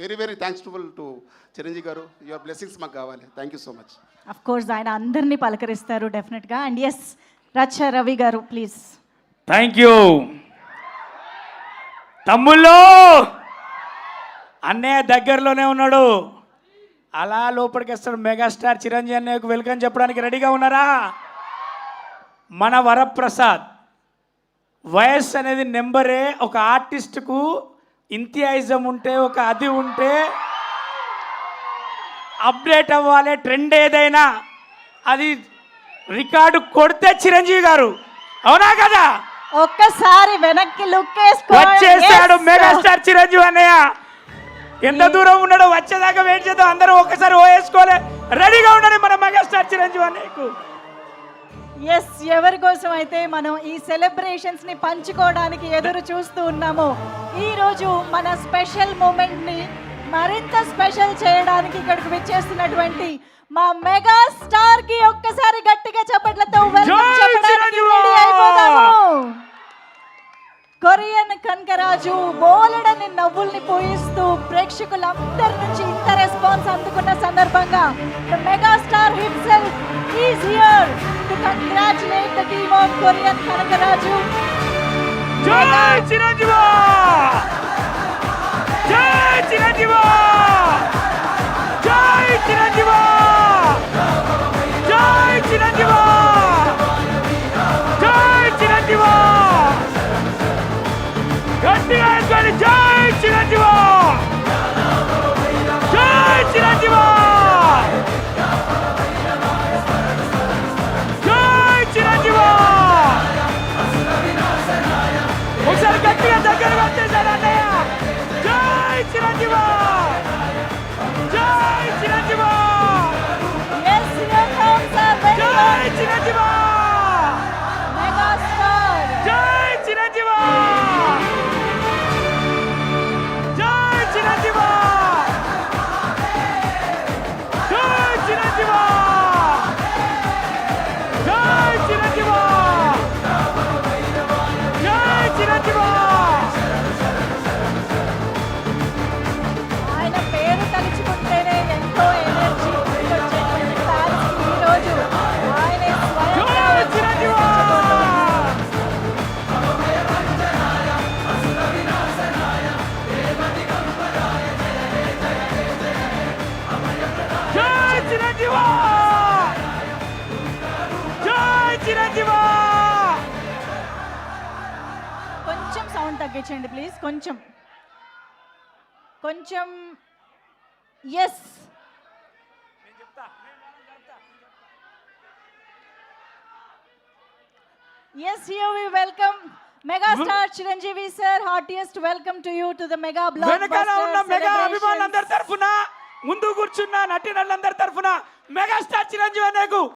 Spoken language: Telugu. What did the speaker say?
వెరీ వెరీ థ్యాంక్స్ఫుల్ టు చిరంజీవి గారు. యువర్ బ్లెస్సింగ్స్ మాకు కావాలి. Thank you so much. Of course ఆయన అందరినీ పలకరిస్తారు డెఫినెట్గా. అండ్ ఎస్ రచ్చ రవి గారు ప్లీజ్. థ్యాంక్ యూ తమ్ముళ్ళు. అన్నయ్య దగ్గరలోనే ఉన్నాడు, అలా లోపలికి వస్తాడు. మెగాస్టార్ చిరంజీవి అన్నయ్యకు వెల్కమ్ చెప్పడానికి రెడీగా ఉన్నారా? మన వరప్రసాద్ వయస్సు అనేది నెంబరే. ఒక ఆర్టిస్టుకు ఇంతియాయిజం ఉంటే, ఒక అది ఉంటే అప్డేట్ అవ్వాలి. ట్రెండ్ ఏదైనా అది రికార్డు కొడితే చిరంజీవి గారు, అవునా కదా? ఒక్కసారి వెనక్కి లుక్ వచ్చేసాడు మెగాస్టార్ చిరంజీవి అన్నయ్య. ఎంత దూరం ఉన్నాడో వచ్చేదాకా వెయిట్ చేద్దాం. అందరూ ఒక్కసారి ఓవేసుకోలే, రెడీగా ఉండండి మన మెగాస్టార్ చిరంజీవి అన్నయ్యకు. ఎస్, ఎవరి కోసం అయితే మనం ఈ సెలబ్రేషన్స్ ని పంచుకోవడానికి ఎదురు చూస్తూ ఉన్నామో, ఈ రోజు మన స్పెషల్ మూమెంట్ ని మరింత స్పెషల్ చేయడానికి ఇక్కడికి విచ్చేస్తున్నటువంటి మా మెగా స్టార్ కి ఒక్కసారి గట్టిగా చప్పట్లతో వెల్కమ్ చెప్పడానికి రెడీ అయిపోదాము. కొరియన్ కనకరాజు బోలెడని నవ్వుల్ని పోయిస్తూ ప్రేక్షకులందరి నుంచి ఇంత రెస్పాన్స్ అందుకున్న సందర్భంగా the megastar himself is here to congratulate the team of Korean Kanakaraju. జై చిరంజీవి, జై చిరంజీవి, జై చిరంజీవి, జై చిరంజీవి, జై చిరంజీవి. గట్టిగా వేసుకోండి. జై చిరంజీవి, జై చిరంజీవి, జై చిరంజీవి. ఒకసారి గట్టిగా దగ్గరకు వచ్చేసాడు అన్నయ్య. జై చిరంజీవి, జై Chiranjeevi, Yes, here comes our very జై own చిరంజీవి, మెగాస్టార్. జై చిరంజీవి, జై చిరంజీవి, జై చిరంజీవి, జై చిరంజీవి, జై చిరంజీవి. ఆయన పేరు తలుచుకుంటేనే ఎంతో ఎనర్జీ వచ్చేటువంటి ఫ్యాన్స్ కి ఈ రోజు ఆయనే స్వయంగా జై వచ్చి చిరంజీవి, జై చిరంజీవి, జై చిరంజీవి. కొంచెం సౌండ్ తగ్గించండి ప్లీజ్, కొంచెం కొంచెం. Yes, yes, here we welcome megastar Chiranjeevi sir. Heartiest welcome to you to the mega వెనకాల ఉన్న బ్లాక్ మెగా అభిమానులందరి తరఫున, ముందు కూర్చున్న నటీనటులందరి తరఫున మెగాస్టార్ చిరంజీవి అన్నయ్యకు